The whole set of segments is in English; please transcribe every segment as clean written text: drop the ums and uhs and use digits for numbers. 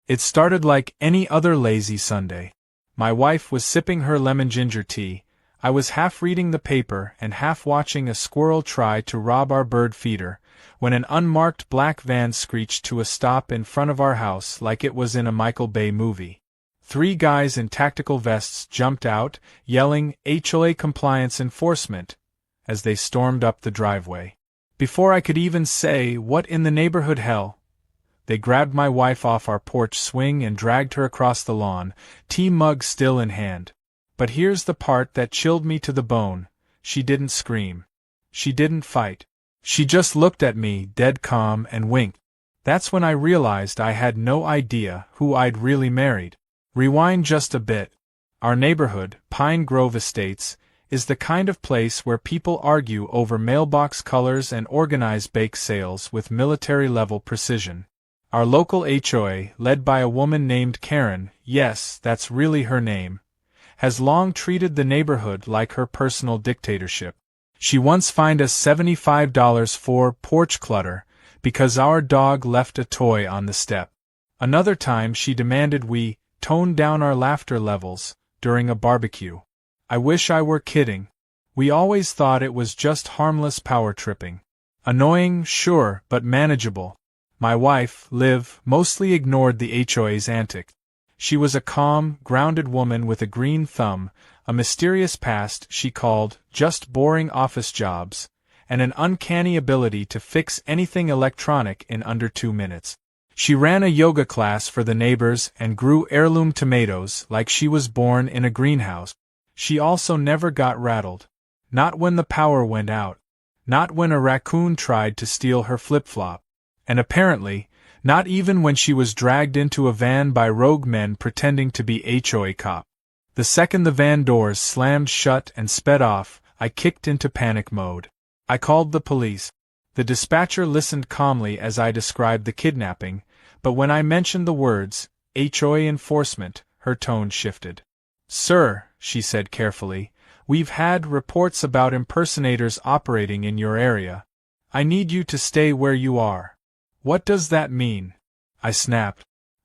It started like any other lazy Sunday. My wife was sipping her lemon ginger tea, I was half reading the paper and half watching a squirrel try to rob our bird feeder, when an unmarked black van screeched to a stop in front of our house like it was in a Michael Bay movie. 3 guys in tactical vests jumped out, yelling HOA compliance enforcement, as they stormed up the driveway. Before I could even say, "What in the neighborhood hell?" they grabbed my wife off our porch swing and dragged her across the lawn, tea mug still in hand. But here's the part that chilled me to the bone: she didn't scream. She didn't fight. She just looked at me, dead calm, and winked. That's when I realized I had no idea who I'd really married. Rewind just a bit. Our neighborhood, Pine Grove Estates, is the kind of place where people argue over mailbox colors and organize bake sales with military-level precision. Our local HOA, led by a woman named Karen, yes, that's really her name, has long treated the neighborhood like her personal dictatorship. She once fined us $75 for porch clutter because our dog left a toy on the step. Another time she demanded we tone down our laughter levels during a barbecue. I wish I were kidding. We always thought it was just harmless power tripping. Annoying, sure, but manageable. My wife, Liv, mostly ignored the HOA's antics. She was a calm, grounded woman with a green thumb, a mysterious past she called just boring office jobs, and an uncanny ability to fix anything electronic in under 2 minutes. She ran a yoga class for the neighbors and grew heirloom tomatoes like she was born in a greenhouse. She also never got rattled. Not when the power went out. Not when a raccoon tried to steal her flip-flop. And apparently, not even when she was dragged into a van by rogue men pretending to be HOA cop. The second the van doors slammed shut and sped off, I kicked into panic mode. I called the police. The dispatcher listened calmly as I described the kidnapping, but when I mentioned the words, HOA enforcement, her tone shifted. "Sir," she said carefully, "we've had reports about impersonators operating in your area. I need you to stay where you are." "What does that mean?" I snapped.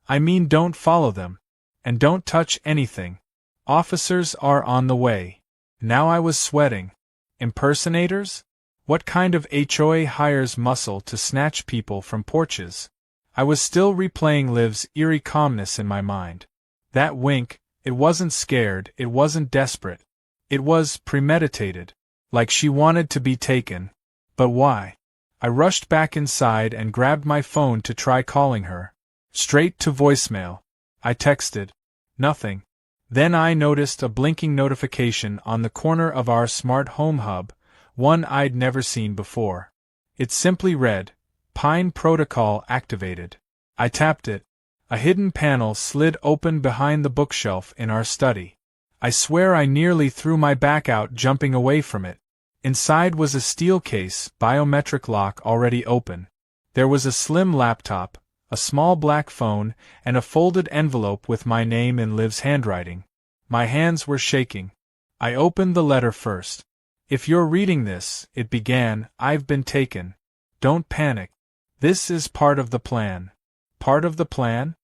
"I mean don't follow them. And don't touch anything. Officers are on the way." Now I was sweating. Impersonators? What kind of HOA hires muscle to snatch people from porches? I was still replaying Liv's eerie calmness in my mind. That wink, it wasn't scared, it wasn't desperate. It was premeditated. Like she wanted to be taken. But why? I rushed back inside and grabbed my phone to try calling her. Straight to voicemail. I texted. Nothing. Then I noticed a blinking notification on the corner of our smart home hub, one I'd never seen before. It simply read, "Pine Protocol activated." I tapped it. A hidden panel slid open behind the bookshelf in our study. I swear I nearly threw my back out jumping away from it. Inside was a steel case, biometric lock already open. There was a slim laptop, a small black phone, and a folded envelope with my name in Liv's handwriting. My hands were shaking. I opened the letter first. "If you're reading this," it began, "I've been taken. Don't panic. This is part of the plan." Part of the plan?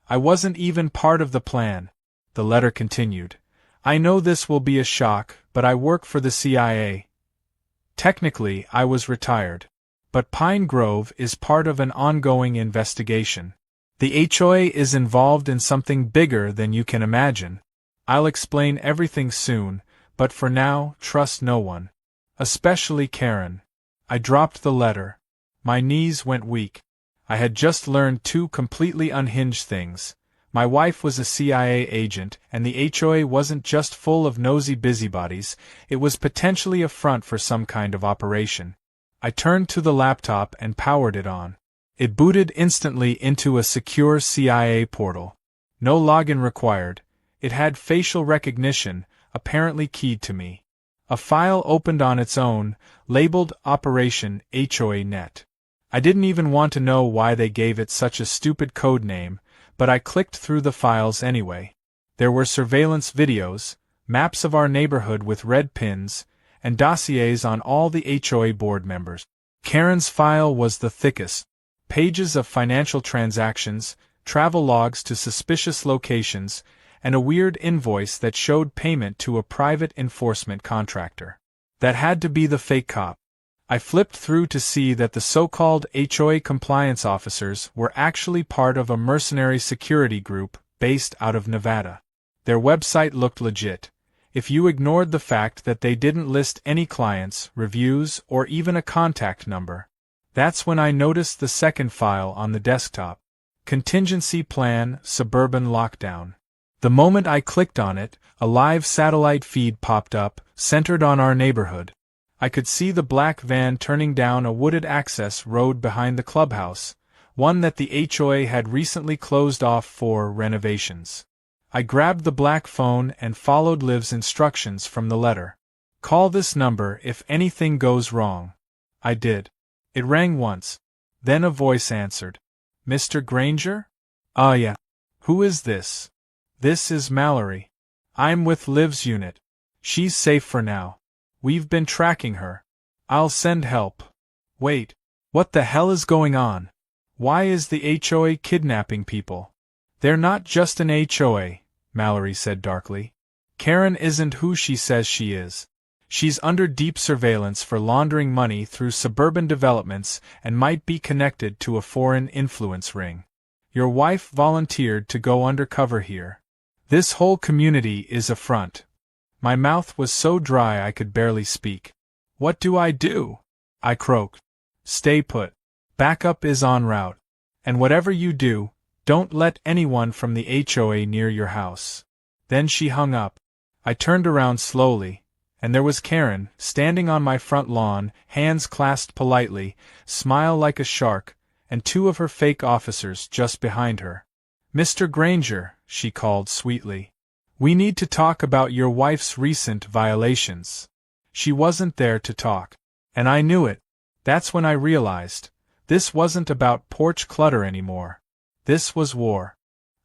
I wasn't even part of the plan. The letter continued. "I know this will be a shock, but I work for the CIA. Technically, I was retired. But Pine Grove is part of an ongoing investigation. The HOA is involved in something bigger than you can imagine. I'll explain everything soon, but for now, trust no one. Especially Karen." I dropped the letter. My knees went weak. I had just learned 2 completely unhinged things. My wife was a CIA agent, and the HOA wasn't just full of nosy busybodies, it was potentially a front for some kind of operation. I turned to the laptop and powered it on. It booted instantly into a secure CIA portal. No login required. It had facial recognition, apparently keyed to me. A file opened on its own, labeled Operation HOA Net. I didn't even want to know why they gave it such a stupid code name, but I clicked through the files anyway. There were surveillance videos, maps of our neighborhood with red pins, and dossiers on all the HOA board members. Karen's file was the thickest. Pages of financial transactions, travel logs to suspicious locations, and a weird invoice that showed payment to a private enforcement contractor. That had to be the fake cop. I flipped through to see that the so-called HOA compliance officers were actually part of a mercenary security group based out of Nevada. Their website looked legit, if you ignored the fact that they didn't list any clients, reviews, or even a contact number. That's when I noticed the second file on the desktop. Contingency Plan, Suburban Lockdown. The moment I clicked on it, a live satellite feed popped up, centered on our neighborhood. I could see the black van turning down a wooded access road behind the clubhouse, one that the HOA had recently closed off for renovations. I grabbed the black phone and followed Liv's instructions from the letter. Call this number if anything goes wrong. I did. It rang once. Then a voice answered. Mr. Granger? Yeah. Who is this? This is Mallory. I'm with Liv's unit. She's safe for now. We've been tracking her. I'll send help. Wait. What the hell is going on? Why is the HOA kidnapping people? They're not just an HOA, Mallory said darkly. Karen isn't who she says she is. She's under deep surveillance for laundering money through suburban developments and might be connected to a foreign influence ring. Your wife volunteered to go undercover here. This whole community is a front. My mouth was so dry I could barely speak. What do? I croaked. Stay put. Backup is en route. And whatever you do, don't let anyone from the HOA near your house. Then she hung up. I turned around slowly, and there was Karen, standing on my front lawn, hands clasped politely, smile like a shark, and two of her fake officers just behind her. Mr. Granger, she called sweetly. We need to talk about your wife's recent violations. She wasn't there to talk. And I knew it. That's when I realized. This wasn't about porch clutter anymore. This was war.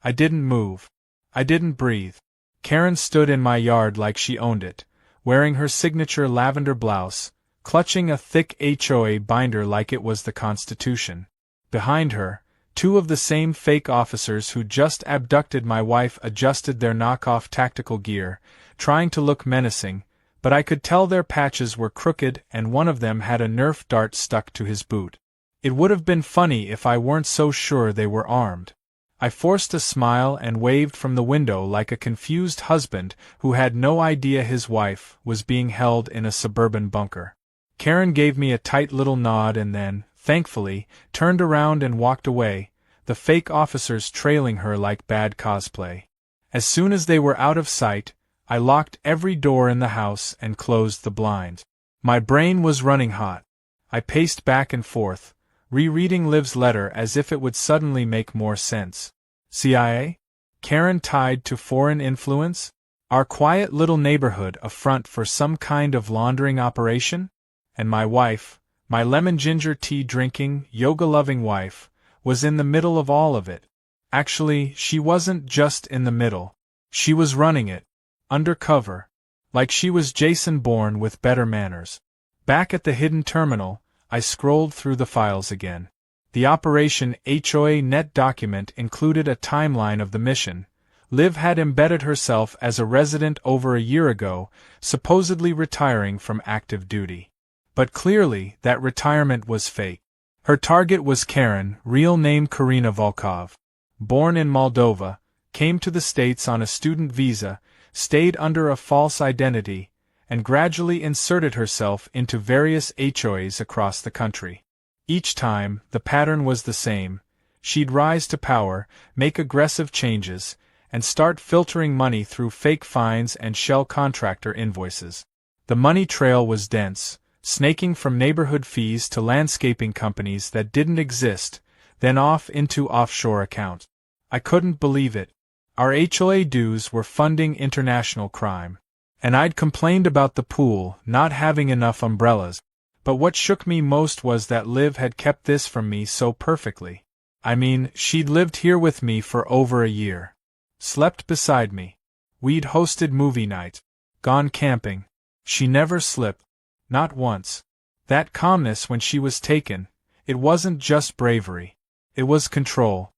I didn't move. I didn't breathe. Karen stood in my yard like she owned it, wearing her signature lavender blouse, clutching a thick HOA binder like it was the Constitution. Behind her, two of the same fake officers who just abducted my wife adjusted their knockoff tactical gear, trying to look menacing, but I could tell their patches were crooked and one of them had a Nerf dart stuck to his boot. It would have been funny if I weren't so sure they were armed. I forced a smile and waved from the window like a confused husband who had no idea his wife was being held in a suburban bunker. Karen gave me a tight little nod and then, thankfully, turned around and walked away, the fake officers trailing her like bad cosplay. As soon as they were out of sight, I locked every door in the house and closed the blind. My brain was running hot. I paced back and forth, rereading Liv's letter as if it would suddenly make more sense. CIA? Karen tied to foreign influence? Our quiet little neighborhood a front for some kind of laundering operation? And my wife, my lemon ginger tea drinking, yoga-loving wife, was in the middle of all of it. Actually, she wasn't just in the middle. She was running it. Undercover. Like she was Jason Bourne with better manners. Back at the hidden terminal, I scrolled through the files again. The Operation HOA Net document included a timeline of the mission. Liv had embedded herself as a resident over a year ago, supposedly retiring from active duty. But clearly, that retirement was fake. Her target was Karen, real name Karina Volkov. Born in Moldova, came to the States on a student visa, stayed under a false identity, and gradually inserted herself into various HOAs across the country. Each time, the pattern was the same. She'd rise to power, make aggressive changes, and start filtering money through fake fines and shell contractor invoices. The money trail was dense, snaking from neighborhood fees to landscaping companies that didn't exist, then off into offshore accounts. I couldn't believe it. Our HOA dues were funding international crime. And I'd complained about the pool not having enough umbrellas. But what shook me most was that Liv had kept this from me so perfectly. I mean, she'd lived here with me for over a year. Slept beside me. We'd hosted movie nights. Gone camping. She never slipped. Not once. That calmness when she was taken, it wasn't just bravery. It was control.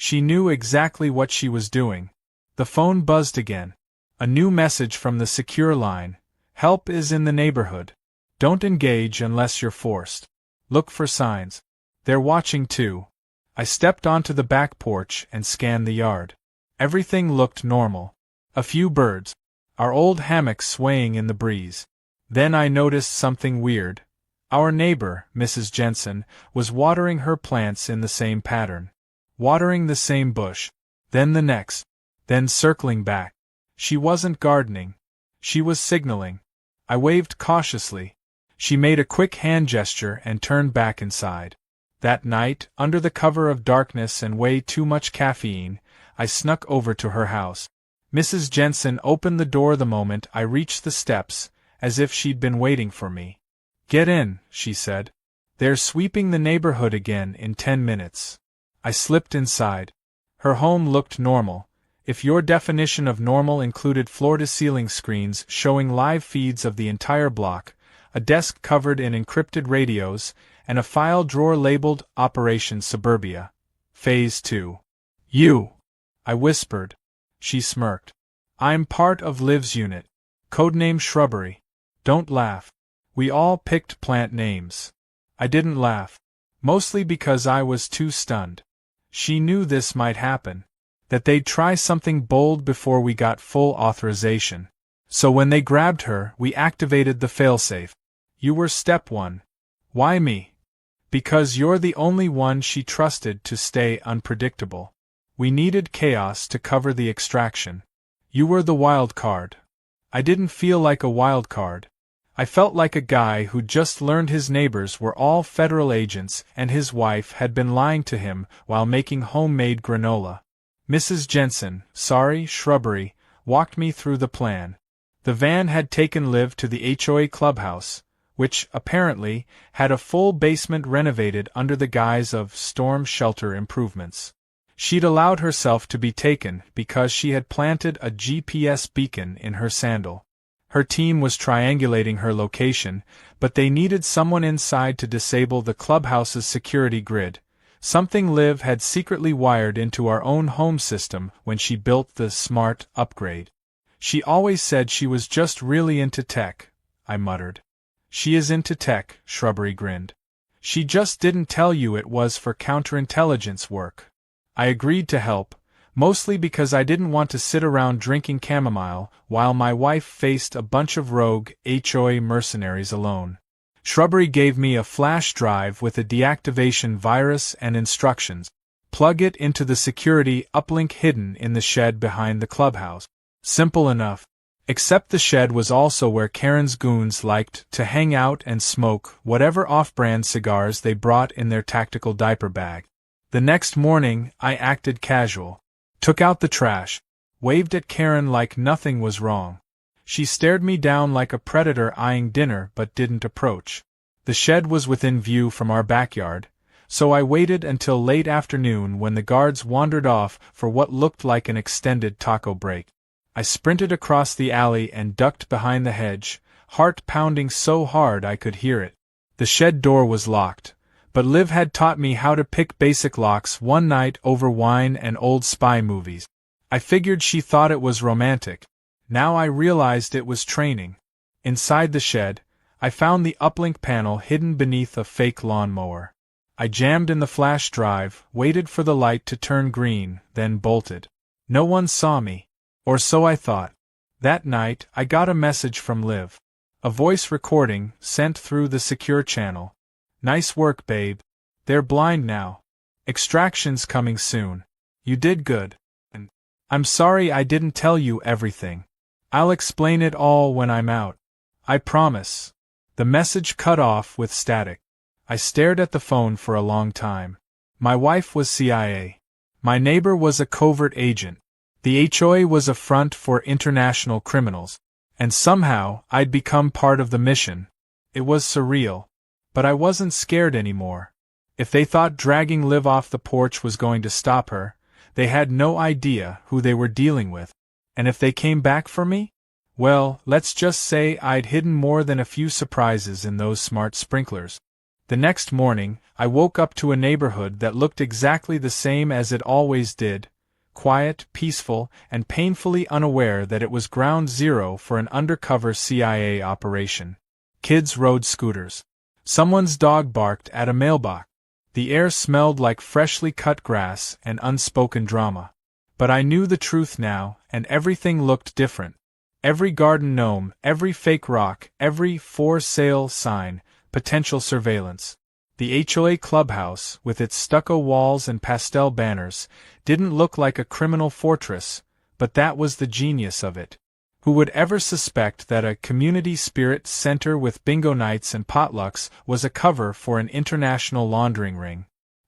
She knew exactly what she was doing. The phone buzzed again. A new message from the secure line. Help is in the neighborhood. Don't engage unless you're forced. Look for signs. They're watching too. I stepped onto the back porch and scanned the yard. Everything looked normal. A few birds. Our old hammock swaying in the breeze. Then I noticed something weird. Our neighbor, Mrs. Jensen, was watering her plants in the same pattern. Watering the same bush. Then the next. Then circling back. She wasn't gardening. She was signaling. I waved cautiously. She made a quick hand gesture and turned back inside. That night, under the cover of darkness and way too much caffeine, I snuck over to her house. Mrs. Jensen opened the door the moment I reached the steps, as if she'd been waiting for me. Get in, she said. They're sweeping the neighborhood again in 10 minutes. I slipped inside. Her home looked normal, if your definition of normal included floor-to-ceiling screens showing live feeds of the entire block, a desk covered in encrypted radios, and a file drawer labeled Operation Suburbia. Phase 2. You! I whispered. She smirked. I'm part of Liv's unit. Codename Shrubbery. Don't laugh. We all picked plant names. I didn't laugh. Mostly because I was too stunned. She knew this might happen. That they'd try something bold before we got full authorization. So when they grabbed her, we activated the failsafe. You were step 1. Why me? Because you're the only one she trusted to stay unpredictable. We needed chaos to cover the extraction. You were the wild card. I didn't feel like a wild card. I felt like a guy who'd just learned his neighbors were all federal agents and his wife had been lying to him while making homemade granola. Mrs. Jensen, sorry, Shrubbery, walked me through the plan. The van had taken Liv to the HOA clubhouse, which, apparently, had a full basement renovated under the guise of storm shelter improvements. She'd allowed herself to be taken because she had planted a GPS beacon in her sandal. Her team was triangulating her location, but they needed someone inside to disable the clubhouse's security grid, something Liv had secretly wired into our own home system when she built the smart upgrade. She always said she was just really into tech, I muttered. She is into tech, Shrubbery grinned. She just didn't tell you it was for counterintelligence work. I agreed to help, mostly because I didn't want to sit around drinking chamomile while my wife faced a bunch of rogue HOA mercenaries alone. Shrubbery gave me a flash drive with a deactivation virus and instructions. Plug it into the security uplink hidden in the shed behind the clubhouse. Simple enough. Except the shed was also where Karen's goons liked to hang out and smoke whatever off-brand cigars they brought in their tactical diaper bag. The next morning, I acted casual. Took out the trash. Waved at Karen like nothing was wrong. She stared me down like a predator eyeing dinner but didn't approach. The shed was within view from our backyard, so I waited until late afternoon when the guards wandered off for what looked like an extended taco break. I sprinted across the alley and ducked behind the hedge, heart pounding so hard I could hear it. The shed door was locked, but Liv had taught me how to pick basic locks one night over wine and old spy movies. I figured she thought it was romantic. Now I realized it was training. Inside the shed, I found the uplink panel hidden beneath a fake lawnmower. I jammed in the flash drive, waited for the light to turn green, then bolted. No one saw me. Or so I thought. That night, I got a message from Liv. A voice recording, sent through the secure channel. Nice work, babe. They're blind now. Extraction's coming soon. You did good. And I'm sorry I didn't tell you everything. I'll explain it all when I'm out. I promise. The message cut off with static. I stared at the phone for a long time. My wife was CIA. My neighbor was a covert agent. The HOA was a front for international criminals. And somehow, I'd become part of the mission. It was surreal. But I wasn't scared anymore. If they thought dragging Liv off the porch was going to stop her, they had no idea who they were dealing with. And if they came back for me? Well, let's just say I'd hidden more than a few surprises in those smart sprinklers. The next morning, I woke up to a neighborhood that looked exactly the same as it always did, quiet, peaceful, and painfully unaware that it was ground zero for an undercover CIA operation. Kids rode scooters. Someone's dog barked at a mailbox. The air smelled like freshly cut grass and unspoken drama. But I knew the truth now, and everything looked different. Every garden gnome, every fake rock, every for sale sign, potential surveillance. The HOA clubhouse, with its stucco walls and pastel banners, didn't look like a criminal fortress, but that was the genius of it. Who would ever suspect that a community spirit center with bingo nights and potlucks was a cover for an international laundering ring?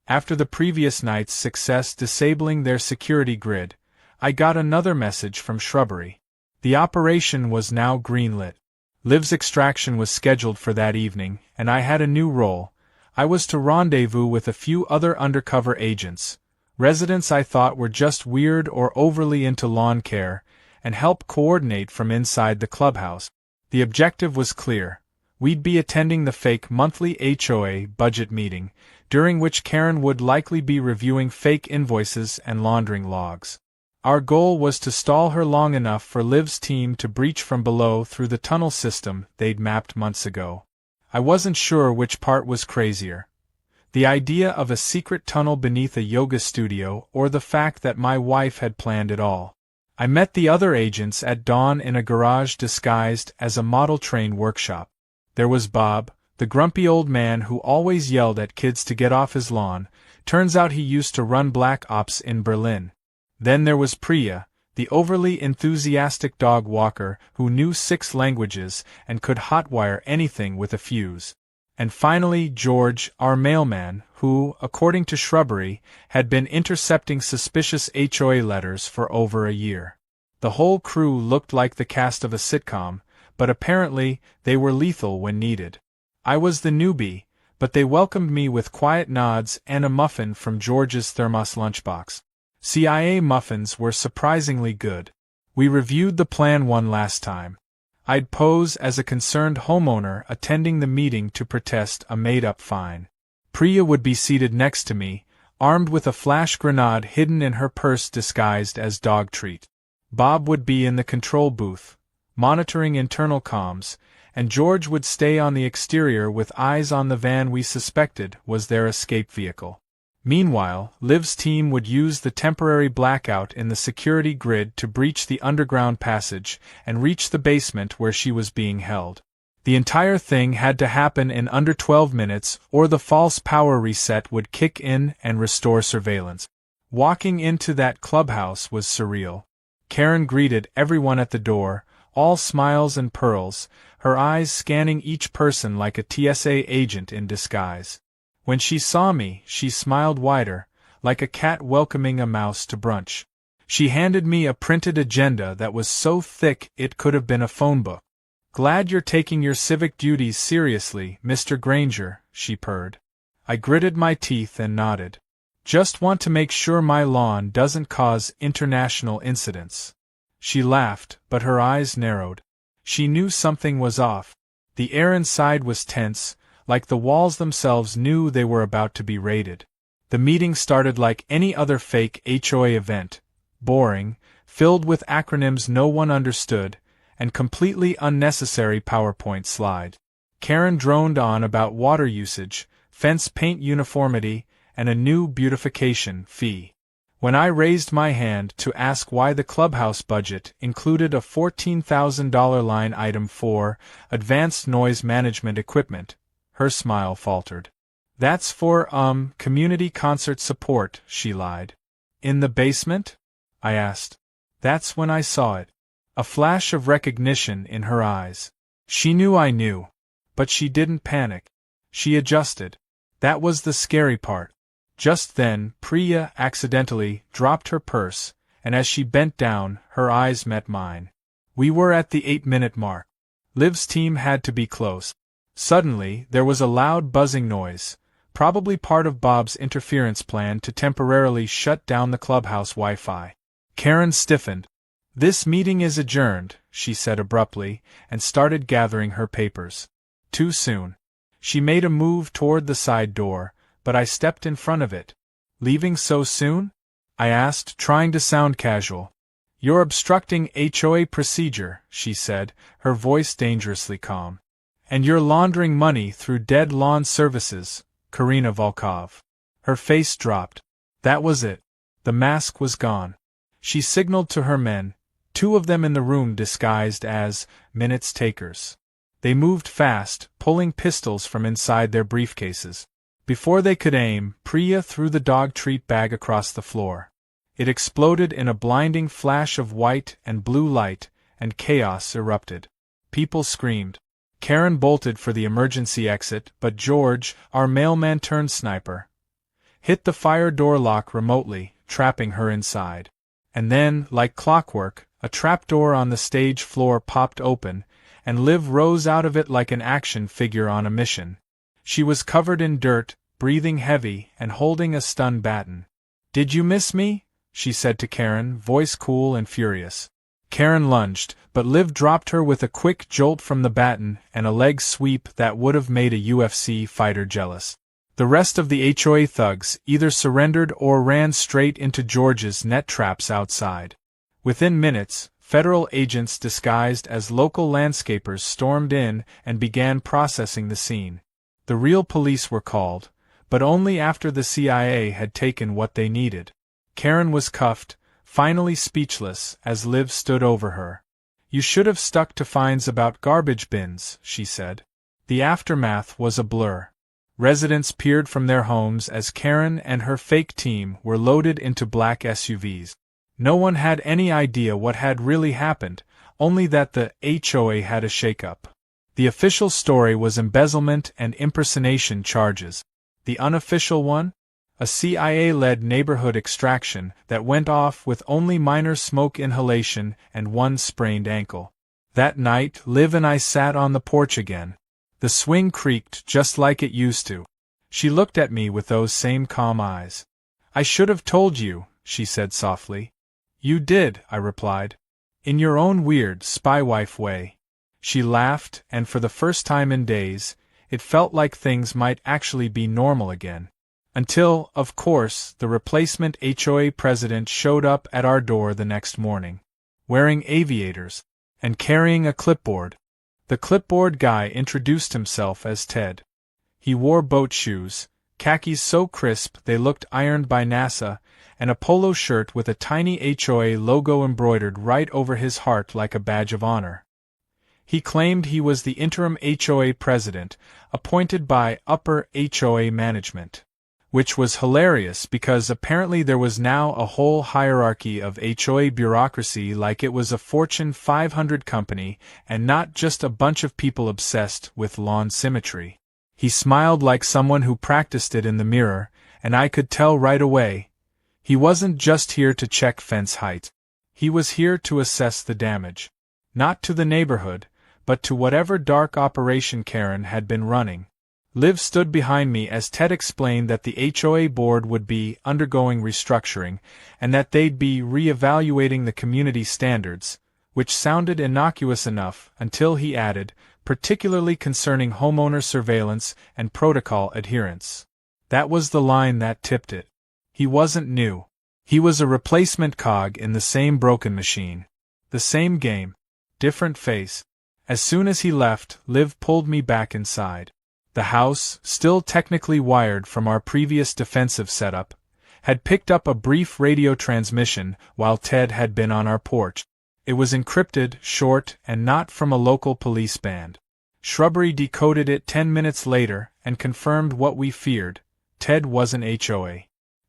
After the previous night's success disabling their security grid, I got another message from Shrubbery. The operation was now greenlit. Liv's extraction was scheduled for that evening, and I had a new role. I was to rendezvous with a few other undercover agents, residents I thought were just weird or overly into lawn care, and help coordinate from inside the clubhouse. The objective was clear. We'd be attending the fake monthly HOA budget meeting, during which Karen would likely be reviewing fake invoices and laundering logs. Our goal was to stall her long enough for Liv's team to breach from below through the tunnel system they'd mapped months ago. I wasn't sure which part was crazier. The idea of a secret tunnel beneath a yoga studio or the fact that my wife had planned it all. I met the other agents at dawn in a garage disguised as a model train workshop. There was Bob, the grumpy old man who always yelled at kids to get off his lawn. Turns out he used to run black ops in Berlin. Then there was Priya, the overly enthusiastic dog walker who knew 6 languages and could hotwire anything with a fuse. And finally George, our mailman, who, according to Shrubbery, had been intercepting suspicious HOA letters for over a year. The whole crew looked like the cast of a sitcom, but apparently they were lethal when needed. I was the newbie, but they welcomed me with quiet nods and a muffin from George's thermos lunchbox. CIA muffins were surprisingly good. We reviewed the plan one last time. I'd pose as a concerned homeowner attending the meeting to protest a made-up fine. Priya would be seated next to me, armed with a flash grenade hidden in her purse disguised as dog treat. Bob would be in the control booth, monitoring internal comms, and George would stay on the exterior with eyes on the van we suspected was their escape vehicle. Meanwhile, Liv's team would use the temporary blackout in the security grid to breach the underground passage and reach the basement where she was being held. The entire thing had to happen in under 12 minutes or the false power reset would kick in and restore surveillance. Walking into that clubhouse was surreal. Karen greeted everyone at the door, all smiles and pearls, her eyes scanning each person like a TSA agent in disguise. When she saw me, she smiled wider, like a cat welcoming a mouse to brunch. She handed me a printed agenda that was so thick it could have been a phone book. "Glad you're taking your civic duties seriously, Mr. Granger," she purred. I gritted my teeth and nodded. "Just want to make sure my lawn doesn't cause international incidents." She laughed, but her eyes narrowed. She knew something was off. The air inside was tense, like the walls themselves knew they were about to be raided. The meeting started like any other fake HOA event, boring, filled with acronyms no one understood, and completely unnecessary PowerPoint slide. Karen droned on about water usage, fence paint uniformity, and a new beautification fee. When I raised my hand to ask why the clubhouse budget included a $14,000 line item for advanced noise management equipment, her smile faltered. "That's for, community concert support," she lied. "In the basement?" I asked. That's when I saw it. A flash of recognition in her eyes. She knew I knew. But she didn't panic. She adjusted. That was the scary part. Just then, Priya accidentally dropped her purse, and as she bent down, her eyes met mine. We were at the 8-minute mark. Liv's team had to be close. Suddenly, there was a loud buzzing noise, probably part of Bob's interference plan to temporarily shut down the clubhouse Wi-Fi. Karen stiffened. "This meeting is adjourned," she said abruptly, and started gathering her papers. Too soon. She made a move toward the side door, but I stepped in front of it. "Leaving so soon?" I asked, trying to sound casual. "You're obstructing HOA procedure," she said, her voice dangerously calm. "And you're laundering money through Dead Lawn Services, Karina Volkov." Her face dropped. That was it. The mask was gone. She signaled to her men, 2 of them in the room disguised as minutes takers. They moved fast, pulling pistols from inside their briefcases. Before they could aim, Priya threw the dog treat bag across the floor. It exploded in a blinding flash of white and blue light, and chaos erupted. People screamed. Karen bolted for the emergency exit, but George, our mailman-turned-sniper, hit the fire door lock remotely, trapping her inside. And then, like clockwork, a trapdoor on the stage floor popped open, and Liv rose out of it like an action figure on a mission. She was covered in dirt, breathing heavy, and holding a stun baton. "Did you miss me?" she said to Karen, voice cool and furious. Karen lunged, but Liv dropped her with a quick jolt from the baton and a leg sweep that would have made a UFC fighter jealous. The rest of the HOA thugs either surrendered or ran straight into George's net traps outside. Within minutes, federal agents disguised as local landscapers stormed in and began processing the scene. The real police were called, but only after the CIA had taken what they needed. Karen was cuffed, finally speechless, as Liv stood over her. "You should have stuck to fines about garbage bins," she said. The aftermath was a blur. Residents peered from their homes as Karen and her fake team were loaded into black SUVs. No one had any idea what had really happened, only that the HOA had a shakeup. The official story was embezzlement and impersonation charges. The unofficial one? A CIA-led neighborhood extraction that went off with only minor smoke inhalation and 1 sprained ankle. That night, Liv and I sat on the porch again. The swing creaked just like it used to. She looked at me with those same calm eyes. "I should have told you," she said softly. "You did," I replied. "In your own weird, spy-wife way." She laughed, and for the first time in days, it felt like things might actually be normal again. Until, of course, the replacement HOA president showed up at our door the next morning, wearing aviators, and carrying a clipboard. The clipboard guy introduced himself as Ted. He wore boat shoes, khakis so crisp they looked ironed by NASA, and a polo shirt with a tiny HOA logo embroidered right over his heart like a badge of honor. He claimed he was the interim HOA president, appointed by upper HOA management. Which was hilarious because apparently there was now a whole hierarchy of HOA bureaucracy like it was a Fortune 500 company and not just a bunch of people obsessed with lawn symmetry. He smiled like someone who practiced it in the mirror, and I could tell right away. He wasn't just here to check fence height. He was here to assess the damage. Not to the neighborhood, but to whatever dark operation Karen had been running. Liv stood behind me as Ted explained that the HOA board would be undergoing restructuring, and that they'd be re-evaluating the community standards, which sounded innocuous enough until he added, particularly concerning homeowner surveillance and protocol adherence. That was the line that tipped it. He wasn't new. He was a replacement cog in the same broken machine. The same game. Different face. As soon as he left, Liv pulled me back inside. The house, still technically wired from our previous defensive setup, had picked up a brief radio transmission while Ted had been on our porch. It was encrypted, short, and not from a local police band. Shrubbery decoded it 10 minutes later and confirmed what we feared. Ted wasn't HOA.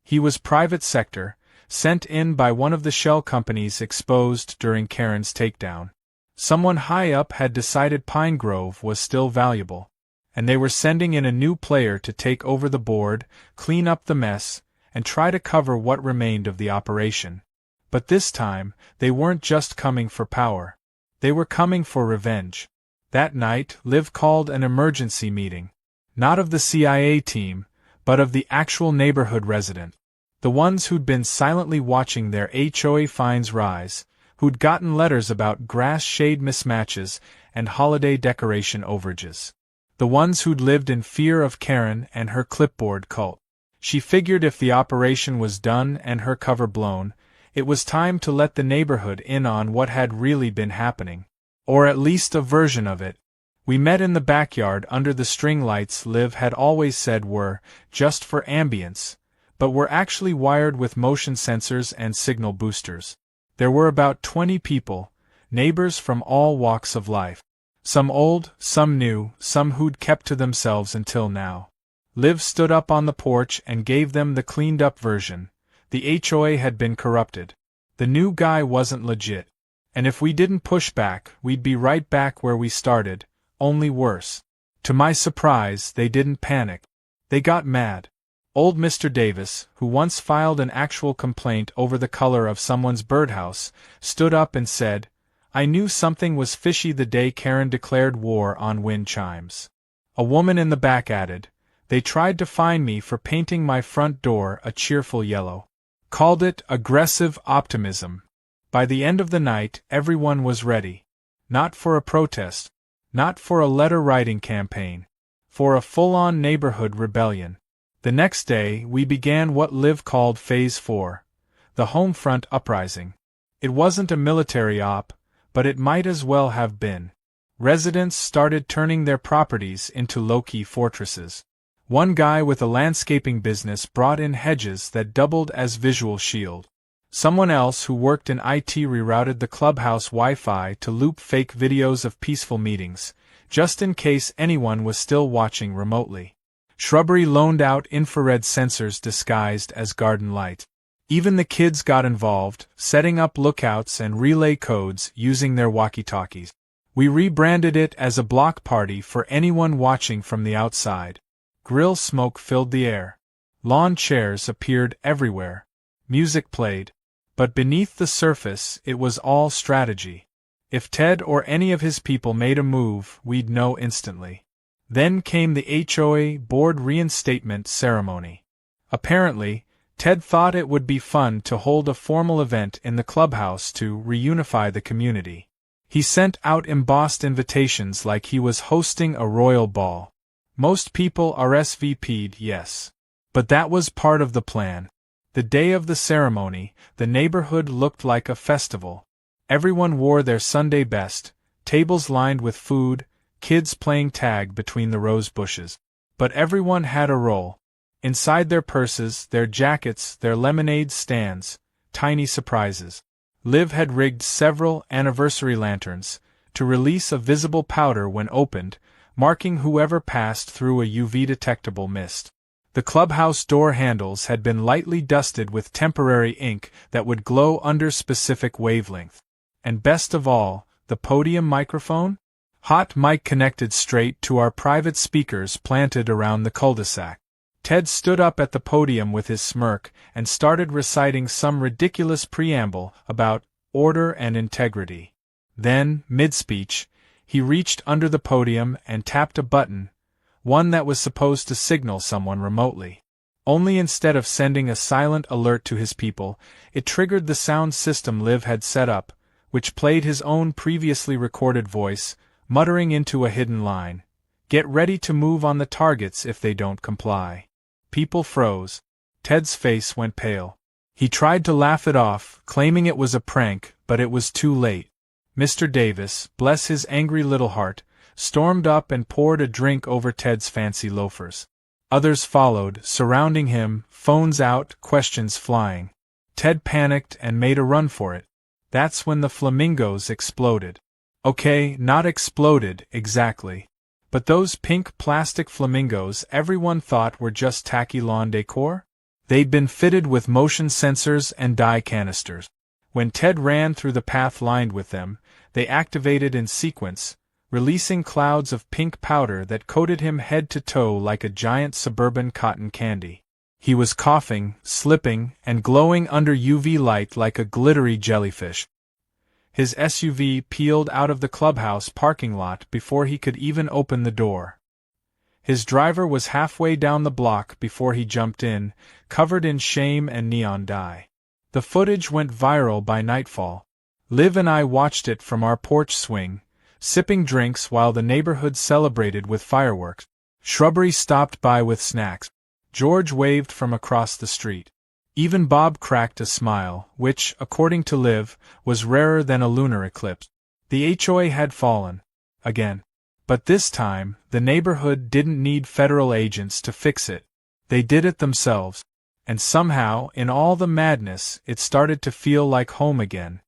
He was private sector, sent in by one of the shell companies exposed during Karen's takedown. Someone high up had decided Pine Grove was still valuable, and they were sending in a new player to take over the board, clean up the mess, and try to cover what remained of the operation. But this time, they weren't just coming for power. They were coming for revenge. That night, Liv called an emergency meeting. Not of the CIA team, but of the actual neighborhood resident. The ones who'd been silently watching their HOA fines rise, who'd gotten letters about grass shade mismatches and holiday decoration overages. The ones who'd lived in fear of Karen and her clipboard cult. She figured if the operation was done and her cover blown, it was time to let the neighborhood in on what had really been happening. Or at least a version of it. We met in the backyard under the string lights Liv had always said were just for ambience, but were actually wired with motion sensors and signal boosters. There were about 20 people, neighbors from all walks of life. Some old, some new, some who'd kept to themselves until now. Liv stood up on the porch and gave them the cleaned-up version. The HOA had been corrupted. The new guy wasn't legit. And if we didn't push back, we'd be right back where we started, only worse. To my surprise, they didn't panic. They got mad. Old Mr. Davis, who once filed an actual complaint over the color of someone's birdhouse, stood up and said, "I knew something was fishy the day Karen declared war on wind chimes." A woman in the back added, "They tried to fine me for painting my front door a cheerful yellow. Called it aggressive optimism." By the end of the night, everyone was ready. Not for a protest. Not for a letter-writing campaign. For a full-on neighborhood rebellion. The next day, we began what Liv called Phase 4. The Homefront Uprising. It wasn't a military op, but it might as well have been. Residents started turning their properties into low-key fortresses. One guy with a landscaping business brought in hedges that doubled as visual shield. Someone else who worked in IT rerouted the clubhouse Wi-Fi to loop fake videos of peaceful meetings, just in case anyone was still watching remotely. Shrubbery loaned out infrared sensors disguised as garden light. Even the kids got involved, setting up lookouts and relay codes using their walkie-talkies. We rebranded it as a block party for anyone watching from the outside. Grill smoke filled the air. Lawn chairs appeared everywhere. Music played. But beneath the surface, it was all strategy. If Ted or any of his people made a move, we'd know instantly. Then came the HOA board reinstatement ceremony. Apparently, Ted thought it would be fun to hold a formal event in the clubhouse to reunify the community. He sent out embossed invitations like he was hosting a royal ball. Most people RSVP'd yes. But that was part of the plan. The day of the ceremony, the neighborhood looked like a festival. Everyone wore their Sunday best, tables lined with food, kids playing tag between the rose bushes. But everyone had a role. Inside their purses, their jackets, their lemonade stands, tiny surprises. Liv had rigged several anniversary lanterns to release a visible powder when opened, marking whoever passed through a UV-detectable mist. The clubhouse door handles had been lightly dusted with temporary ink that would glow under specific wavelength. And best of all, the podium microphone? Hot mic connected straight to our private speakers planted around the cul-de-sac. Ted stood up at the podium with his smirk and started reciting some ridiculous preamble about order and integrity. Then, mid-speech, he reached under the podium and tapped a button, one that was supposed to signal someone remotely. Only instead of sending a silent alert to his people, it triggered the sound system Liv had set up, which played his own previously recorded voice, muttering into a hidden line, "Get ready to move on the targets if they don't comply." People froze. Ted's face went pale. He tried to laugh it off, claiming it was a prank, but it was too late. Mr. Davis, bless his angry little heart, stormed up and poured a drink over Ted's fancy loafers. Others followed, surrounding him, phones out, questions flying. Ted panicked and made a run for it. That's when the flamingos exploded. Okay, not exploded, exactly. But those pink plastic flamingos everyone thought were just tacky lawn decor? They'd been fitted with motion sensors and dye canisters. When Ted ran through the path lined with them, they activated in sequence, releasing clouds of pink powder that coated him head to toe like a giant suburban cotton candy. He was coughing, slipping, and glowing under UV light like a glittery jellyfish. His SUV peeled out of the clubhouse parking lot before he could even open the door. His driver was halfway down the block before he jumped in, covered in shame and neon dye. The footage went viral by nightfall. Liv and I watched it from our porch swing, sipping drinks while the neighborhood celebrated with fireworks. Shrubbery stopped by with snacks. George waved from across the street. Even Bob cracked a smile, which, according to Liv, was rarer than a lunar eclipse. The HOA had fallen. Again. But this time, the neighborhood didn't need federal agents to fix it. They did it themselves. And somehow, in all the madness, it started to feel like home again.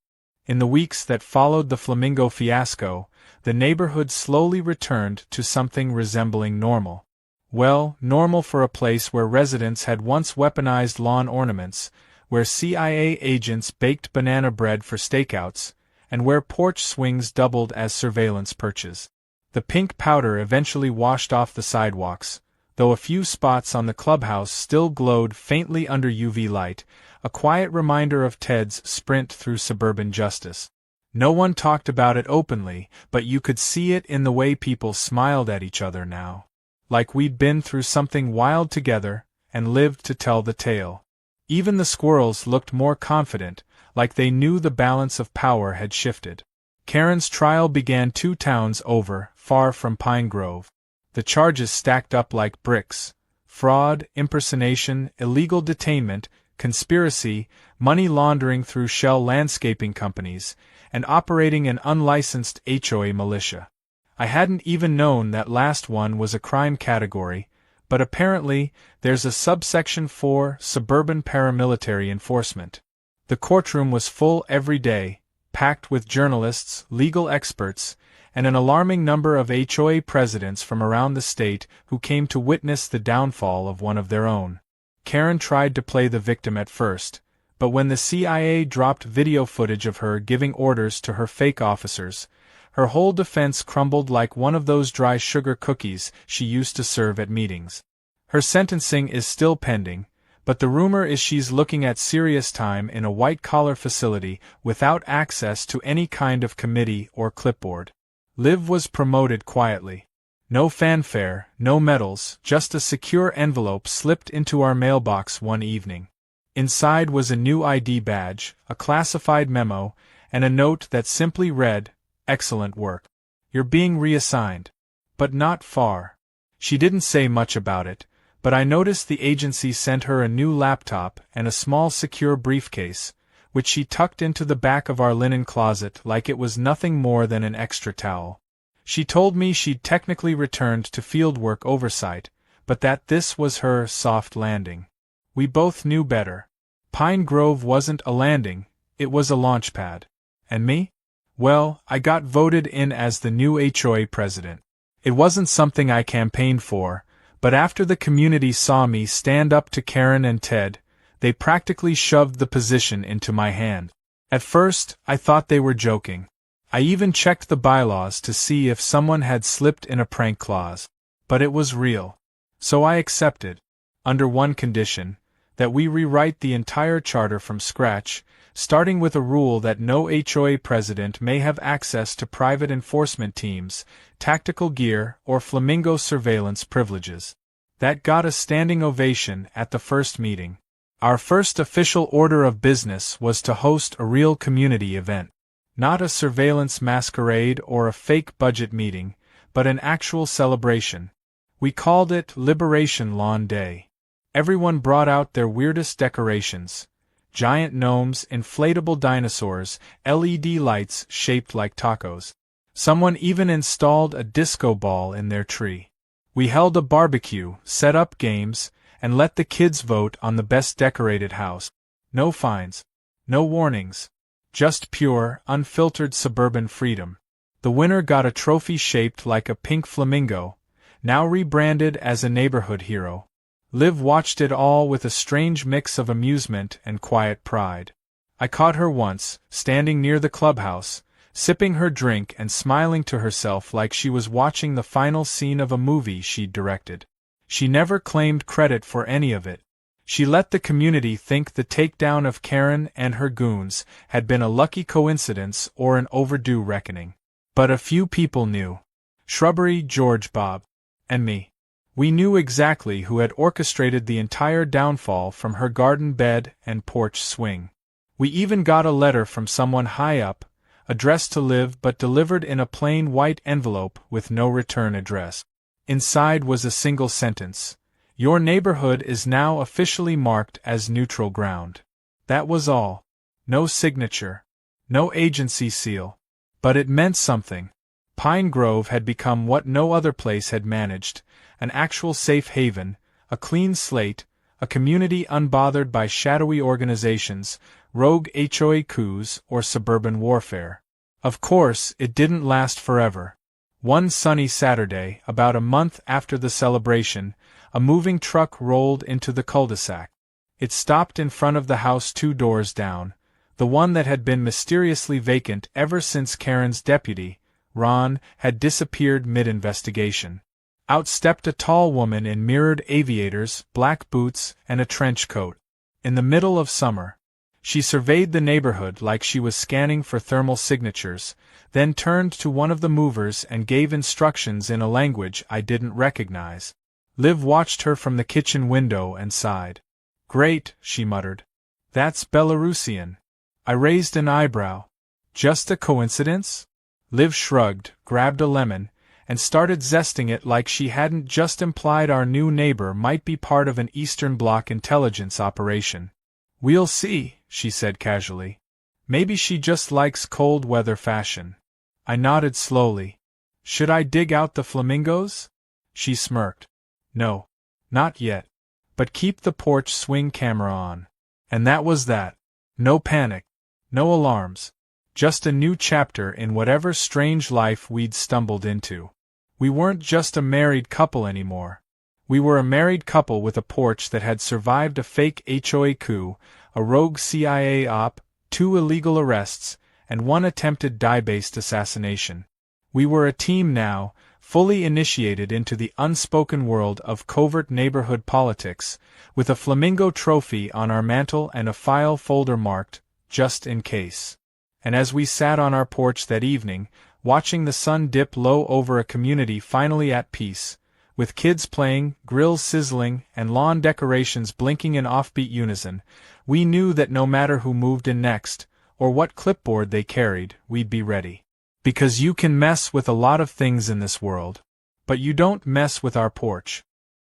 In the weeks that followed the Flamingo fiasco, the neighborhood slowly returned to something resembling normal. Well, normal for a place where residents had once weaponized lawn ornaments, where CIA agents baked banana bread for stakeouts, and where porch swings doubled as surveillance perches. The pink powder eventually washed off the sidewalks, though a few spots on the clubhouse still glowed faintly under UV light, a quiet reminder of Ted's sprint through suburban justice. No one talked about it openly, but you could see it in the way people smiled at each other now. Like we'd been through something wild together, and lived to tell the tale. Even the squirrels looked more confident, like they knew the balance of power had shifted. Karen's trial began 2 towns over, far from Pine Grove. The charges stacked up like bricks: fraud, impersonation, illegal detainment, conspiracy, money laundering through shell landscaping companies, and operating an unlicensed HOA militia. I hadn't even known that last one was a crime category, but apparently there's a subsection for suburban paramilitary enforcement. The courtroom was full every day, packed with journalists, legal experts, and an alarming number of HOA presidents from around the state who came to witness the downfall of one of their own. Karen tried to play the victim at first, but when the CIA dropped video footage of her giving orders to her fake officers, her whole defense crumbled like one of those dry sugar cookies she used to serve at meetings. Her sentencing is still pending, but the rumor is she's looking at serious time in a white-collar facility without access to any kind of committee or clipboard. Liv was promoted quietly. No fanfare, no medals, just a secure envelope slipped into our mailbox one evening. Inside was a new ID badge, a classified memo, and a note that simply read, "Excellent work. You're being reassigned." But not far. She didn't say much about it, but I noticed the agency sent her a new laptop and a small secure briefcase, which she tucked into the back of our linen closet like it was nothing more than an extra towel. She told me she'd technically returned to fieldwork oversight, but that this was her soft landing. We both knew better. Pine Grove wasn't a landing, it was a launch pad. And me? Well, I got voted in as the new HOA president. It wasn't something I campaigned for, but after the community saw me stand up to Karen and Ted, they practically shoved the position into my hand. At first, I thought they were joking. I even checked the bylaws to see if someone had slipped in a prank clause. But it was real. So I accepted, under one condition, that we rewrite the entire charter from scratch, starting with a rule that no HOA president may have access to private enforcement teams, tactical gear, or flamingo surveillance privileges. That got a standing ovation at the first meeting. Our first official order of business was to host a real community event. Not a surveillance masquerade or a fake budget meeting, but an actual celebration. We called it Liberation Lawn Day. Everyone brought out their weirdest decorations: giant gnomes, inflatable dinosaurs, LED lights shaped like tacos. Someone even installed a disco ball in their tree. We held a barbecue, set up games, and let the kids vote on the best decorated house. No fines. No warnings. Just pure, unfiltered suburban freedom. The winner got a trophy shaped like a pink flamingo, now rebranded as a neighborhood hero. Liv watched it all with a strange mix of amusement and quiet pride. I caught her once, standing near the clubhouse, sipping her drink and smiling to herself like she was watching the final scene of a movie she'd directed. She never claimed credit for any of it. She let the community think the takedown of Karen and her goons had been a lucky coincidence or an overdue reckoning. But a few people knew. Shrubbery, George, Bob, and me. We knew exactly who had orchestrated the entire downfall from her garden bed and porch swing. We even got a letter from someone high up, addressed to Liv but delivered in a plain white envelope with no return address. Inside was a single sentence: "Your neighborhood is now officially marked as neutral ground." That was all. No signature. No agency seal. But it meant something. Pine Grove had become what no other place had managed: an actual safe haven, a clean slate, a community unbothered by shadowy organizations, rogue HOA coups, or suburban warfare. Of course, it didn't last forever. One sunny Saturday, about a month after the celebration, a moving truck rolled into the cul-de-sac. It stopped in front of the house 2 doors down, the one that had been mysteriously vacant ever since Karen's deputy, Ron, had disappeared mid-investigation. Out stepped a tall woman in mirrored aviators, black boots, and a trench coat. In the middle of summer. She surveyed the neighborhood like she was scanning for thermal signatures, then turned to one of the movers and gave instructions in a language I didn't recognize. Liv watched her from the kitchen window and sighed. "Great," she muttered. "That's Belarusian." I raised an eyebrow. "Just a coincidence?" Liv shrugged, grabbed a lemon, and started zesting it like she hadn't just implied our new neighbor might be part of an Eastern Bloc intelligence operation. "We'll see," she said casually. "Maybe she just likes cold weather fashion." I nodded slowly. "Should I dig out the flamingos?" She smirked. "No. Not yet. But keep the porch swing camera on." And that was that. No panic. No alarms. Just a new chapter in whatever strange life we'd stumbled into. We weren't just a married couple anymore. We were a married couple with a porch that had survived a fake HOA coup, a rogue CIA op, 2 illegal arrests, and 1 attempted dye-based assassination. We were a team now, fully initiated into the unspoken world of covert neighborhood politics, with a flamingo trophy on our mantel and a file folder marked, "Just in case." And as we sat on our porch that evening, watching the sun dip low over a community finally at peace, with kids playing, grills sizzling, and lawn decorations blinking in offbeat unison, we knew that no matter who moved in next, or what clipboard they carried, we'd be ready. Because you can mess with a lot of things in this world. But you don't mess with our porch.